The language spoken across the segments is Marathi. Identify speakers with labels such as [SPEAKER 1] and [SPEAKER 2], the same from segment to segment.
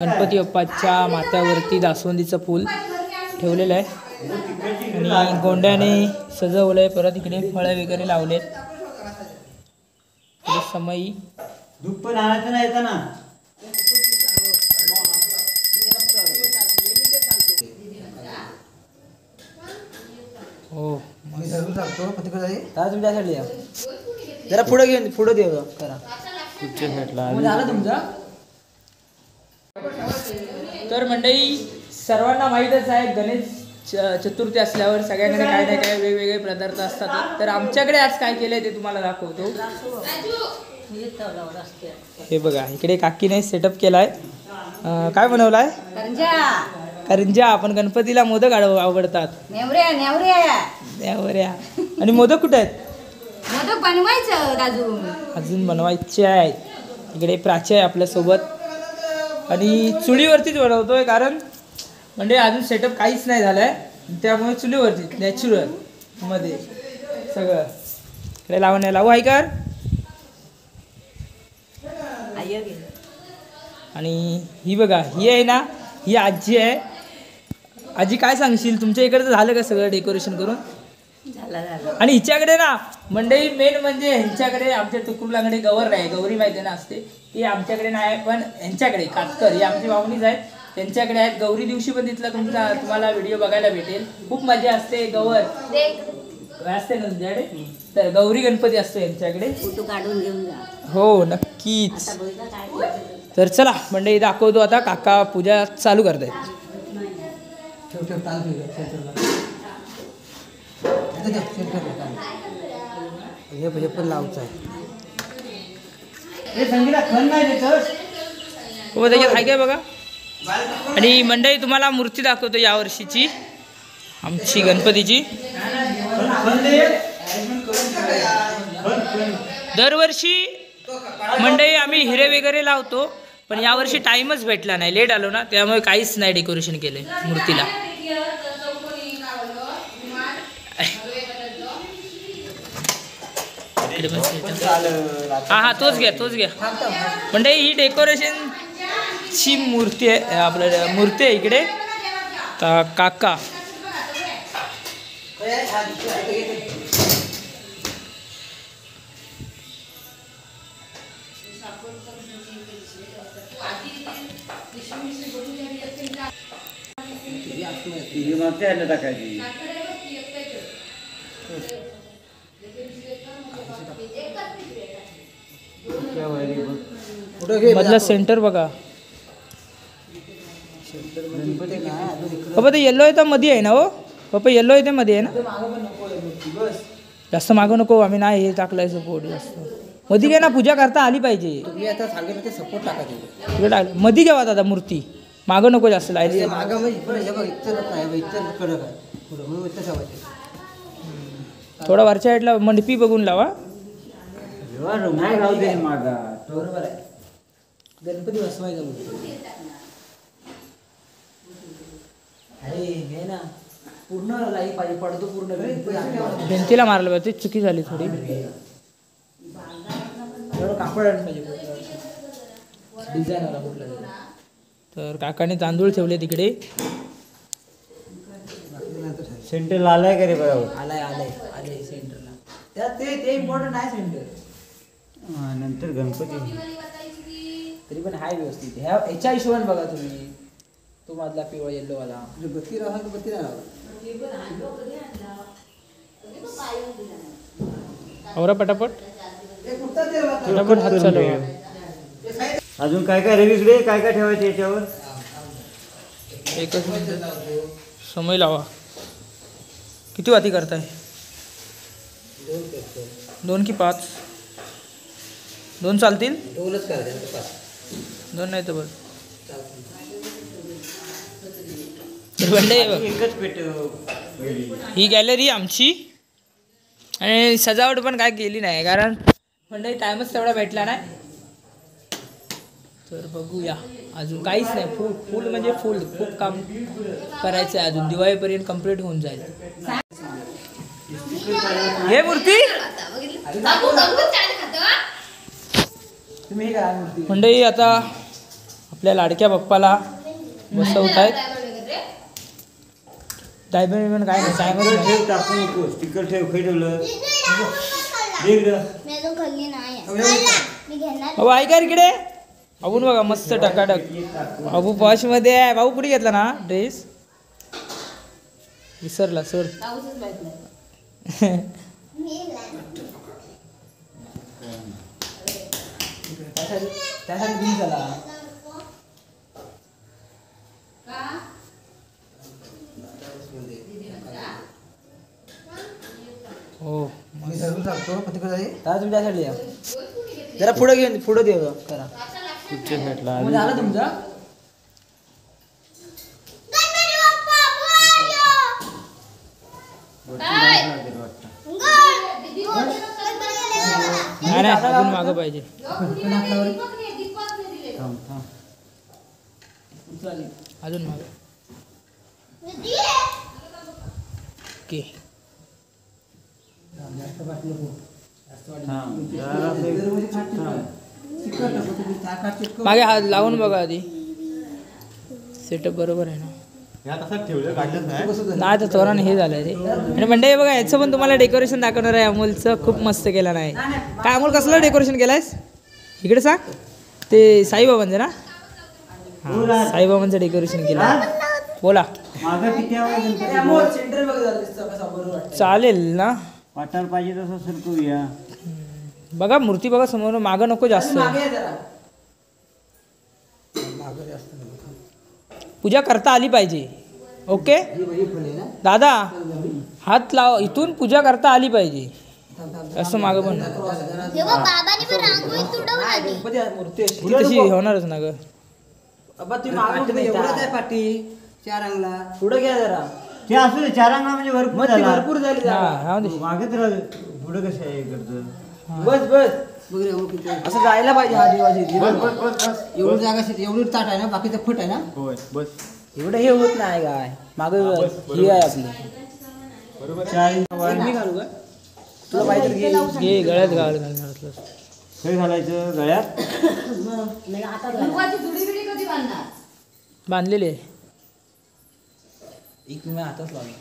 [SPEAKER 1] गणपती बाप्पाच्या माथ्यावरती जास्वंदीचं फूल ठेवलेलं आहे आणि गोंड्याने सजवलं आहे. परत इकडे फळं वगैरे लावलेत. समयी
[SPEAKER 2] धूप पण आणायचं नाही येतं ना.
[SPEAKER 1] हो
[SPEAKER 2] तुमच्यासाठी जरा पुढे घेऊन पुढे देऊ करा.
[SPEAKER 1] झालं तुमचा. तर मंडळी सर्वांना माहीतच आहे गणेश चतुर्थी असल्यावर सगळ्यांकडे काय ना काय वेगवेगळे पदार्थ असतात. तर आमच्याकडे आज काय केलंय ते तुम्हाला दाखवतो. हे बघा इकडे काकीने सेटअप केलाय. काय बनवलाय? करंजा. आपण गणपतीला मोदक आवडतात. नेवऱ्या. आणि मोदक कुठे आहेत?
[SPEAKER 3] मोदक बनवायचं
[SPEAKER 1] अजून बनवायचे आहेत. इकडे प्राची आहे आपल्यासोबत आणि चुलीवरतीच बनवतोय कारण म्हणजे अजून सेटअप काहीच नाही झालंय त्यामुळे चुलीवरती नॅचरल मध्ये सगळं. इकडे लावण्या लावू आहे कर. आणि ही बघा ही आहे ना, ही आजी आहे. आजी काय सांगशील, तुमच्या इकडचं झालं का सगळं डेकोरेशन करून? आणि हिच्याकडे ना मंडळी मेन म्हणजे ह्यांच्याकडे आमच्या टुकुरलाकडे गवर नाही. गौरी माहिती ना असते ती आमच्याकडे नाही, पण ह्यांच्याकडे कातकर ही आमची पाहुणीच आहेत त्यांच्याकडे आहेत. गौरी दिवशी पण तिथला तुम्हाला व्हिडिओ बघायला भेटेल. खूप मजा असते. गवर असते ना तुमच्याकडे, तर गौरी गणपती असतो यांच्याकडे. हो नक्कीच. तर चला मंडळी दाखवतो आता. काका पूजा चालू करतायत.
[SPEAKER 2] पण लावचं आहे.
[SPEAKER 1] हो त्याच्यात आहे काय बघा. आणि मंडळी तुम्हाला मूर्ती दाखवतो यावर्षीची आमची गणपतीची. दरवर्षी मंडळी आम्ही हिरे वगैरे लावतो, पण यावर्षी टाइमच भेटला नाही. लेट आलो ना त्यामुळे काहीच नाही डेकोरेशन केले मूर्तीला. हा तोच घ्या. म्हणजे ही डेकोरेशनची मूर्ती आहे. आपल्या मूर्ती आहे इकडे काका.
[SPEAKER 2] टाकायची
[SPEAKER 1] मधला सेंटर बघा. पप्पा ते येल्लो आहे तर मध्ये आहे ना. हो पप्पा येल्लो आहे ते मध्ये आहे ना. जास्त मागं नको. आम्ही नाही हे टाकलंय सपोर्ट जास्त मध्ये घ्या ना. पूजा करता आली पाहिजे.
[SPEAKER 2] सपोर्ट टाकायचे
[SPEAKER 1] इकडे टाकलं मध्ये घ्यावा दादा. मूर्ती मागं नको जास्त लायली. थोडा वरच्या साईडला मंडपी बघून लावा.
[SPEAKER 2] बरोबर आहे. गणपती बसवायचा अरे हे ना पूर्ण लाई पाहिजे. पडतो पूर्ण
[SPEAKER 1] भिंतीला मारलं पाहिजे. चुकी झाली थोडी.
[SPEAKER 2] कापड पाहिजे डिझाईन आला कुठला.
[SPEAKER 1] तर काकाने तांदूळ ठेवले तिकडे.
[SPEAKER 2] सेंटर आलाय का रे? बरोबर आलाय सेंटरला. त्यात ते इम्पॉर्टंट आहे सेंटर. नंतर गणपती तरी पण हाय व्यवस्थित. ह्याच्या हिशोबाने बघा तुम्ही. तो मधला पिवळा येल्लो वाला बत्ती राहा तर बत्ती राहा.
[SPEAKER 1] आवरा पटापट हात चालू.
[SPEAKER 2] अजून काय काय रवीकडे काय काय ठेवायचं याच्यावर?
[SPEAKER 1] एकच मिनिट समय लावा. किती वाती करताय? 2 की 5? 2 चालतील?
[SPEAKER 2] 2च करायचं.
[SPEAKER 1] 2 नाही तर बरं.
[SPEAKER 2] एकच पेट.
[SPEAKER 1] ही गॅलरी आमची. आणि सजावट पण काय केली नाही कारण म्हणजे टाइमच तेवढा भेटला नाही. तर बघूया अजून काहीच नाही. फुल म्हणजे फुल खूप काम करायचं आहे अजून. दिवाळीपर्यंत कंप्लीट होऊन जाईल. हे मूर्ती
[SPEAKER 2] तुम्ही हे करा मूर्ती.
[SPEAKER 1] मंडळी आता आपल्या लाडक्या बाप्पाला बसवत आहेत. डायमंड बिमंड काय नाही,
[SPEAKER 2] स्टिकर
[SPEAKER 1] डायमंड
[SPEAKER 2] ठेव, टाकू नको. स्टिकर ठेव, खाई ठेवलं दे इकडं.
[SPEAKER 1] भाऊ ऐका रे इकडे. अबून बघा मस्त टकाटक. अबू पॉश मध्ये आहे. भाऊ कुठे घेतला ना ड्रेस? विसरला सर.
[SPEAKER 2] त्यासाठी घेऊन चला.
[SPEAKER 1] हो
[SPEAKER 2] दादा तुमच्यासाठी या. जरा पुढे घेऊन पुढे दे करा.
[SPEAKER 4] कुठच्या साईडला
[SPEAKER 2] मग झालं तुमचं?
[SPEAKER 1] नाही नाही अजून मागं पाहिजे. अजून मागं. ओके. मागे हात लावून बघा आधी. सेटअप बरोबर आहे ना? नाही तर चोराने हे झालंय रे. आणि मंडळी बघा याचं पण तुम्हाला डेकोरेशन दाखवणार आहे. अमोलचं खूप मस्त केलं नाही काय? अमोल कसलं डेकोरेशन केलंयस इकडे सांग. ते साईबाबांचं ना? हां साईबाबांचं डेकोरेशन केलं. बोला.
[SPEAKER 2] माझा किती
[SPEAKER 1] चालेल ना?
[SPEAKER 2] वाटायला पाहिजे तसं सरकवूया.
[SPEAKER 1] बघा मूर्ती बघा समोर. मागं नको जास्त. पूजा करता आली पाहिजे. ओके दादा हात लाव. इथून पूजा करता आली पाहिजे. असं मागं पण ती तशी होणारच ना ग.
[SPEAKER 2] पुढे घ्या जरा. ते असू दे. 4 अंगा म्हणजे भरपूर झाली.
[SPEAKER 1] हा
[SPEAKER 2] मागे तर पुढे कसं आहे करतं.
[SPEAKER 5] बस बस असं जायला पाहिजे हा देवाची. एवढी जागा एवढी ताट आहे ना, बाकीचं फट आहे ना.
[SPEAKER 4] होय बस.
[SPEAKER 5] एवढं हे होत नाही काय. मागे ही आहे आपली. मी घालू का तुला पाहिजे घे.
[SPEAKER 1] घे गळ्यात घालणार असलं.
[SPEAKER 2] हे घालायचं गळ्यात.
[SPEAKER 1] बांधलेले आहे.
[SPEAKER 5] एक मी हातच लावला.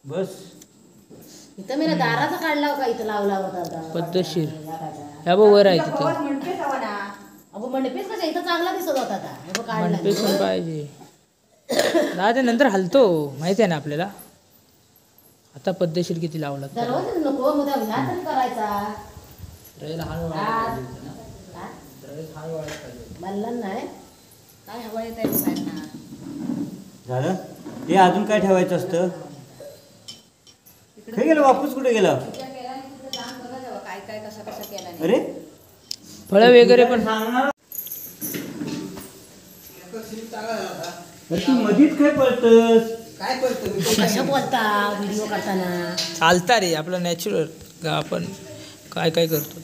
[SPEAKER 2] बस
[SPEAKER 3] इथं मी दाराचा काढला का इथं लावला होता
[SPEAKER 1] पद्धतशीर. ह्या बघ वर आहे तिथं.
[SPEAKER 3] अगो मंडपेच कशा इथं चांगला दिसत होता आता. हे बघ काढला.
[SPEAKER 1] मंडपे पण पाहिजे. दादा ते नंतर हलतो माहिती आहे ना आपल्याला. आता पद्धतशीर किती लावला.
[SPEAKER 3] दरवाजा नको मग त्या विना तरी करायचा. बल्लन नाही काय हवा येत आहे
[SPEAKER 2] झालं. ते अजून काय ठेवायचं असतं. हे गेलं वापस कुठे गेला.
[SPEAKER 3] काय काय कसा कसा केला नाही.
[SPEAKER 2] अरे
[SPEAKER 1] फळं वगैरे पण.
[SPEAKER 2] तू मधीच काय पळतस.
[SPEAKER 5] काय करतो
[SPEAKER 3] कसं बोलता व्हिडिओ करताना.
[SPEAKER 1] चालता रे आपलं नॅचरल. आपण काय काय करतो.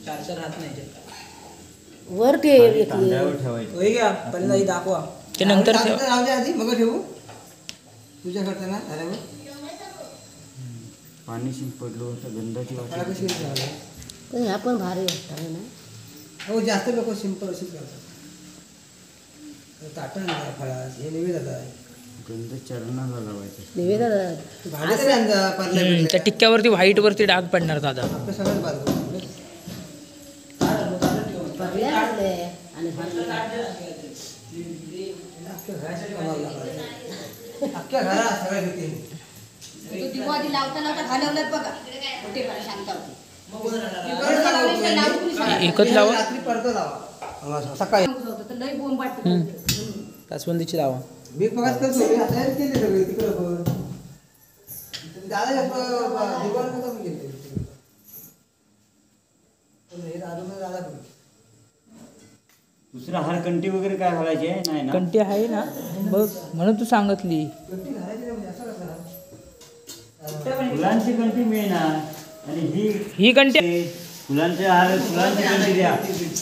[SPEAKER 5] चार हात नाही.
[SPEAKER 3] वर ठेव
[SPEAKER 2] खांद्यावर ठेवायचं.
[SPEAKER 5] हे घ्या पहिल्यांदा ही दाखवा.
[SPEAKER 1] ते नंतर ठेव.
[SPEAKER 5] राहू दे आधी मग ठेवू. पूजा करताना झाल्यावर
[SPEAKER 2] पाणी शिंपडलो होतं. गंधाची
[SPEAKER 5] मला
[SPEAKER 2] वाटी.
[SPEAKER 5] कशी झालं.
[SPEAKER 3] पण ह्या पण भारी वाटतं ना.
[SPEAKER 5] हो जास्त लोक सिंपल अशीच करतात. ताटण नाही फळास हे निवेद आहे.
[SPEAKER 2] गंध चरणाला लावायचं.
[SPEAKER 3] निवेदन
[SPEAKER 5] भाजी तरी आणजा पार्ले.
[SPEAKER 1] त्या टिक्क्यावरती व्हाईट वरती डाग पडणार दादा.
[SPEAKER 5] आपलं सगळंच बाजू.
[SPEAKER 3] भरले लागले आणि
[SPEAKER 5] अख्ख्या घरात सगळ्या घेते.
[SPEAKER 3] दिवाळी लावता लावता घालवलं बघा. कुठे पण शांत होती.
[SPEAKER 1] एकच लावा.
[SPEAKER 5] रात्री पडतो लावा. सकाळी
[SPEAKER 3] लई बोंब वाटतं.
[SPEAKER 1] जास्वंदीची लावा.
[SPEAKER 5] मी पगार करतो. आता केले सगळे तिकडं पण दादा दिवाळी कुठं मी गेले. हे दादा
[SPEAKER 2] दुसरा हार कंटी वगैरे काय घालायचे नाही ना.
[SPEAKER 1] कंटी आहे ना बघ म्हणून तू सांगितली.
[SPEAKER 2] फुलांची कंटी मिळणार. आणि
[SPEAKER 1] ही कंटी
[SPEAKER 2] फुलांचे हार फुलांची कंटी द्या.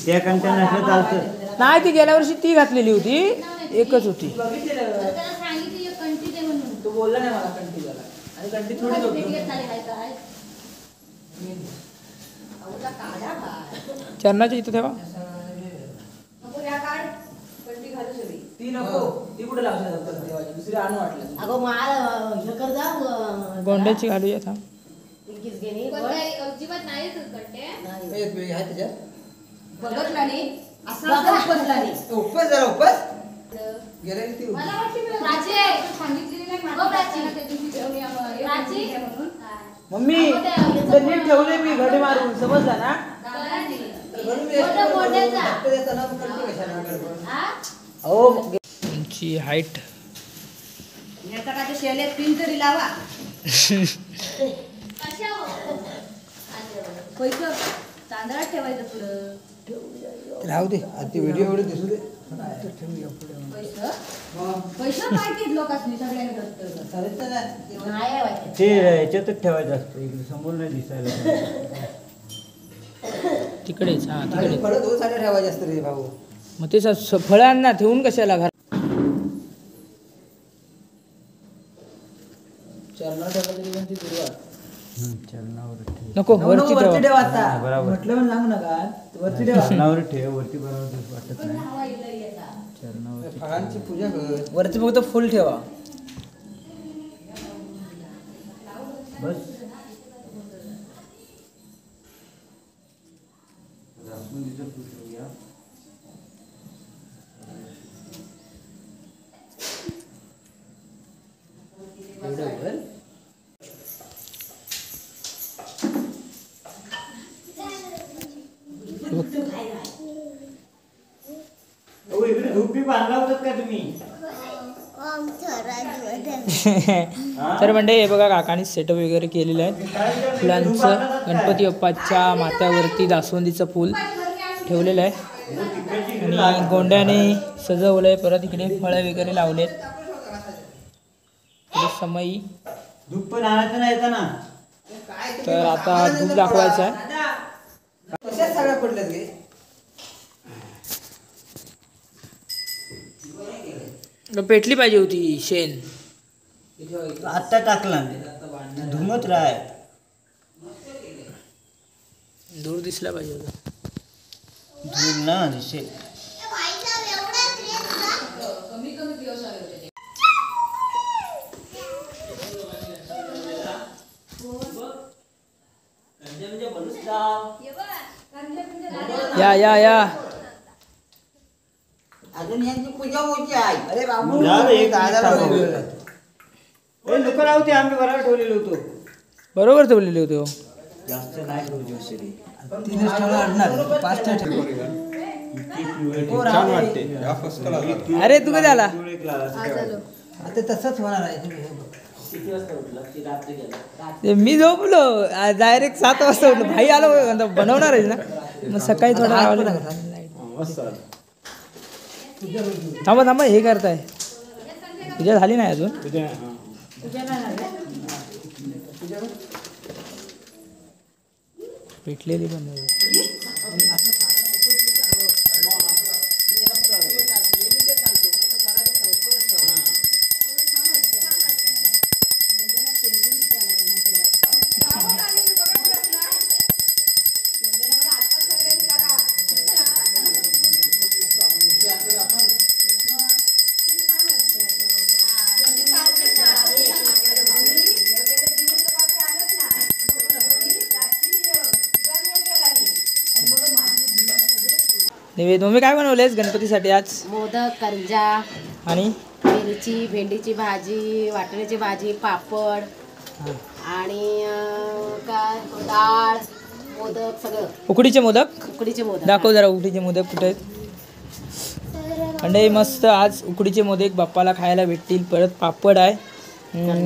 [SPEAKER 2] त्या कंट्या नसलं चालतं.
[SPEAKER 1] नाही ती गेल्या वर्षी ती घातलेली होती. एकच होती.
[SPEAKER 2] बघितलेलं
[SPEAKER 3] त्याला सांगितली कंटी दे म्हणून.
[SPEAKER 2] तो बोलला नाही मला कंटी झाला आणि कंटी थोडी
[SPEAKER 3] भेट
[SPEAKER 2] होती.
[SPEAKER 3] घेत नाही, हाय काय? अहोला काढा काय?
[SPEAKER 1] चरणाच्या इथं ठेवा.
[SPEAKER 3] नको या काढ. कंटी घालू सगळी.
[SPEAKER 2] ती नको ती कुठे लावतात देवाची दुसरी आणू वाटलं.
[SPEAKER 5] अगं मला हे कर जा
[SPEAKER 1] गोंड्याची घालूया थांब.
[SPEAKER 5] पिंकीच घेणे
[SPEAKER 3] अजिबात नाही कंटे.
[SPEAKER 5] आहे त्याच्यात
[SPEAKER 3] बघतला नाही. असं उपसला नाही.
[SPEAKER 5] उपस जरा उपस गेले ती
[SPEAKER 3] मला वाटते प्राची सांगितलेली नाही मला प्राची त्या दिवशी ठेवली प्राची म्हणून.
[SPEAKER 2] मम्मी ते नीट ठेवले मी घडी मारून समजला ना. अहो
[SPEAKER 1] तुमची हाईट
[SPEAKER 3] याचा काय शेले पिन तरी लावा. पैसे तांदळात ठेवायचं पुढं.
[SPEAKER 5] राहू दे आता व्हिडिओ एवढे दिसू दे
[SPEAKER 3] पैसे पैसे माहितीत लोकांनी सगळ्यांना नाही वाटत.
[SPEAKER 2] ते याच्यातच ठेवायचं असतं इकडे समोर नाही दिसायला.
[SPEAKER 1] तिकडेच हा तिकडे.
[SPEAKER 5] फळं 2 साड्या ठेवायचे असतं रे भाऊ.
[SPEAKER 1] मग ते फळांना ठेवून कशाला घर.
[SPEAKER 2] चरणावर ठेवायची पण ती दुर्वा. चरणावर
[SPEAKER 1] नको वरती
[SPEAKER 5] वरती ठेव आता
[SPEAKER 2] बरोबर.
[SPEAKER 5] म्हटलं म्हणून सांगू नका वरती ठेवा
[SPEAKER 2] चरणावर ठेव वरती बरोबर वाटत नाही. चरणावर
[SPEAKER 5] फळांची पूजा कर.
[SPEAKER 2] वरती फक्त फुल ठेवा बस. इकडे धूप बांधला होतात का तुम्ही.
[SPEAKER 1] तर म्हणजे हे बघा काकाने सेटअप वगैरे केलेलं आहे. फुलांचं गणपती बाप्पाच्या माथ्यावरती जास्वंदीचं फूल ठेवलेलं आहे आणि गोंड्याने सजवलं आहे. परत इकडे फळं वगैरे लावलेत. समयी
[SPEAKER 2] धूप पण आणायचं नाही येताना.
[SPEAKER 1] तर आता धूप दाखवायचं आहे.
[SPEAKER 5] कशाच सगळ्या पडल्यात गे
[SPEAKER 1] पेटली पाहिजे होती शेण.
[SPEAKER 2] आत्ता टाकला धुमत राय.
[SPEAKER 1] दूर दिसला पाहिजे होता.
[SPEAKER 2] धूम ना दिसेल.
[SPEAKER 1] या या या
[SPEAKER 5] अजून यांची पूजा होती आहे. अरे बाबू
[SPEAKER 2] झालं, एक
[SPEAKER 5] दादाला
[SPEAKER 2] मिनिट थांबा.
[SPEAKER 5] बोलवलं.
[SPEAKER 2] लोक राहते आम्ही बरोबर ठेवलेलो होतो.
[SPEAKER 1] बरोबर ठेवलेले होते हो.
[SPEAKER 2] जास्त नाही करू जोशी.
[SPEAKER 5] 3च ठेवलं अडणार 5 ठेवलं. हो,
[SPEAKER 4] छान
[SPEAKER 5] राहू दे.
[SPEAKER 4] वाटते.
[SPEAKER 1] अरे तू कधी आला.
[SPEAKER 5] आता तसंच होणार आहे.
[SPEAKER 2] किती वाजता उठला ती रात्री गेला.
[SPEAKER 1] ते मी झोपलो डायरेक्ट 7 वाजता उठलो. भाई आलो बनवणार आहे ना मग सकाळी थोडा लावलं. थांबा थांबा हे करताय. पूजा झाली नाही अजून. पेटलेली पण निवेद. मम्मी काय बनवलेस गणपतीसाठी आज.
[SPEAKER 3] मोदक, करंजा
[SPEAKER 1] आणि
[SPEAKER 3] मिरची, भेंडीची भाजी, वाटण्याची भाजी, पापड आणि काय डाळ, मोदक सगळं.
[SPEAKER 1] उकडीचे मोदक
[SPEAKER 3] उकडीचे मोदक.
[SPEAKER 1] दाखव जरा उकडीचे मोदक कुठे आहेत. म्हणजे मस्त आज उकडीचे मोदक बाप्पाला खायला भेटतील. परत पापड आहे.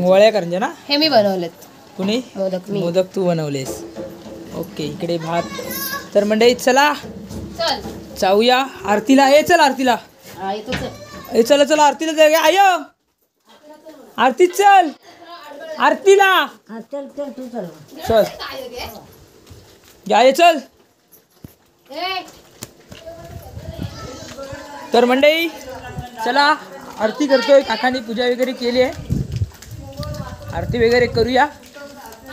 [SPEAKER 1] वळ्या करंजा ना
[SPEAKER 3] हे मी बनवलेत.
[SPEAKER 1] कुणी
[SPEAKER 3] मोदक मी.
[SPEAKER 1] मोदक तू बनवलेस. ओके इकडे भात. तर मंडळी चला
[SPEAKER 3] चल
[SPEAKER 1] जाऊया आरतीला. ये चल आरतीला.
[SPEAKER 3] इथं चल.
[SPEAKER 1] ए चला चला आरतीला जाऊया. आय आरतीत चल. आरतीला
[SPEAKER 5] चल चल तू चल.
[SPEAKER 1] चल या ये चल. तर मंडळी चला आरती करतोय, काकांनी पूजा वगैरे केली आहे, आरती वगैरे करूया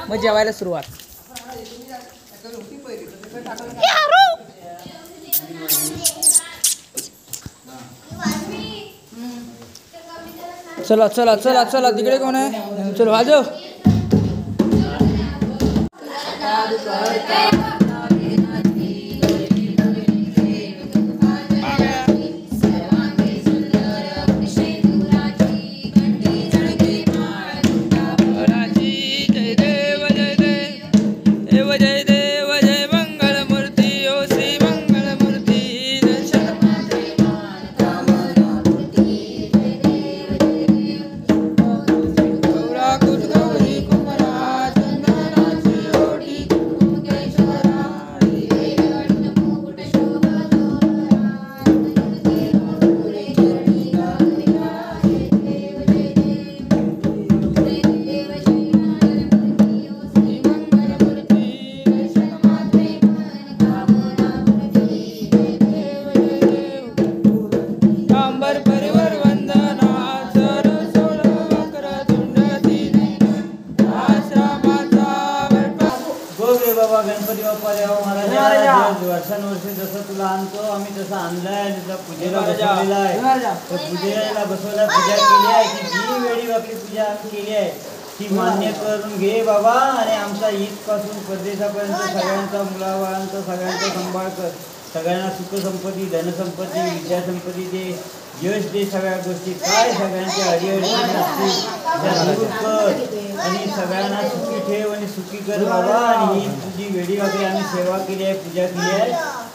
[SPEAKER 1] मग जेवायला सुरुवात. चला चला चला चला तिकडे कोण आहे, चल वाजव.
[SPEAKER 2] गणपती बाप्पा देवा महाराज वर्षानुवर्षी जसं तुला आणतो आम्ही तसं आणलाय आणि तुला पूजेला बसवलेला आहे. तर पूजेला बसवला पूजा केली आहे की जी वेळी आपली पूजा आम्ही केली आहे ती मान्य करून घे बाबा. आणि आमचा ईद पासून परदेशापर्यंत सगळ्यांचा मुलाबाळांचा सगळ्यांचा सांभाळ कर. सगळ्यांना सुखसंपत्ती धनसंपत्ती विद्यासंपत्ती दे, यश दे, सगळ्या गोष्टी काय सगळ्यांच्या अडीअडचणी असतील त्या दूर कर आणि सगळ्यांना सुखी ठेव आणि सुखी कर बाबा. आणि ही तुझी वेळी वगैरे आम्ही सेवा केली आहे, पूजा केली आहे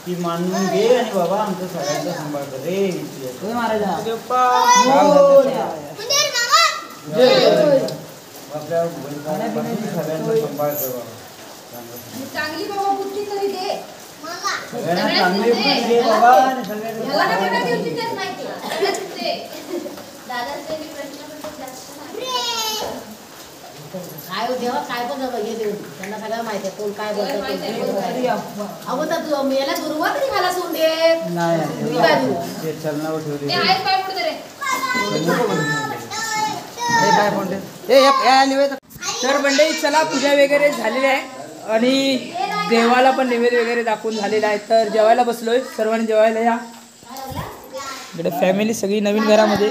[SPEAKER 2] ती मानून घे आणि बाबा आमचा सगळ्यांचा सांभाळ कर रे. आपल्या सगळ्यांचा सांभाळ कर बाबा.
[SPEAKER 3] चांगली बाबा बुद्धी तरी दे,
[SPEAKER 2] सगळ्यांना चांगली बुद्धी दे बाबा आणि सगळ्यांना
[SPEAKER 4] काय हो देवा काय पण हे देऊ त्यांना सगळं माहिती आहे कोण काय बोलतो अगो तर तू याला दुर्वा तरी मला सोडून दे. मी काय देऊ
[SPEAKER 2] ते चलनावर ठेवले
[SPEAKER 1] तर मंडळी चला पूजा वगैरे झालेली आहे आणि देवाला पण नैवेद्य वगैरे दाखवून झालेला आहे. तर जेवायला बसलोय, सर्वांनी जेवायला या. इकडे फॅमिली सगळी नवीन घरामध्ये,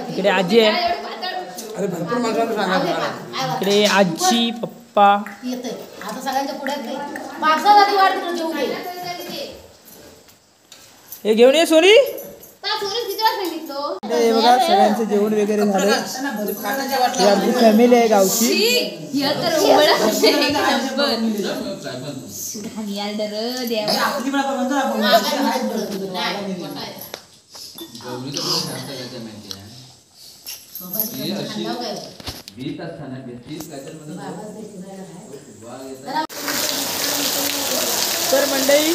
[SPEAKER 1] इकडे आजी आहे, इकडे आजी पप्पा.
[SPEAKER 4] येतंय आता सगळ्यांच्या पुढे मागचा वाढ जेवू दे.
[SPEAKER 1] हे घेऊन ये सोनी. हे बघा सगळ्यांचं जेवण वगैरे झालं. ही आमची फॅमिली आहे गावची. तर मंडळी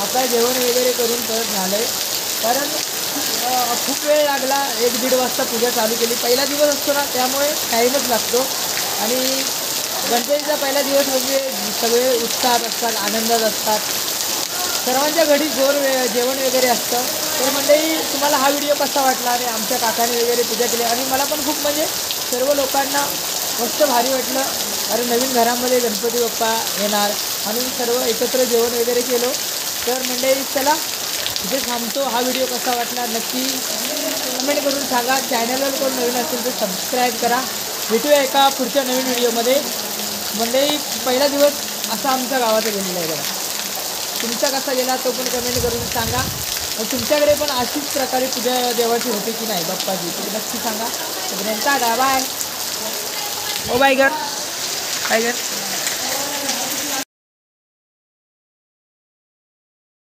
[SPEAKER 1] आता जेवण वगैरे करून परत झालंय, कारण खूप वेळ लागला. 1-1.5 वाजता पूजा चालू केली. पहिला दिवस असतो ना त्यामुळे टाईमच लागतो. आणि गणपतीचा पहिला दिवस म्हणजे सगळे उत्साहात असतात, आनंदात असतात, सर्वांच्या घरी जेवण वगैरे असतं. तर मंडळी तुम्हाला हा व्हिडिओ कसा वाटला आणि आमच्या काकाने वगैरे पूजा केली आणि मला पण खूप म्हणजे सर्व लोकांना मस्त भारी वाटलं. अरे नवीन घरामध्ये गणपती बाप्पा येणार आणि सर्व एकत्र जेवण वगैरे केलं. तर मंडळी चला इथे थांबतो. हा व्हिडिओ कसा वाटला नक्की कमेंट करून सांगा. चॅनलवर कोण नवीन असेल तर सबस्क्राईब करा. भेटूया एका पुढच्या नवीन व्हिडिओमध्ये. मंडळी पहिला दिवस असा आमच्या गावाचा गेलेला आहे बघा. तुमचा कसा गेला तो पण कमेंट करून सांगा. तुमच्याकडे पण अशीच प्रकारे पूजा देवाची होती की नाही बाप्पाची तर नक्की सांगा. तोपर्यंत टाटा बाय. ओ बाय कर.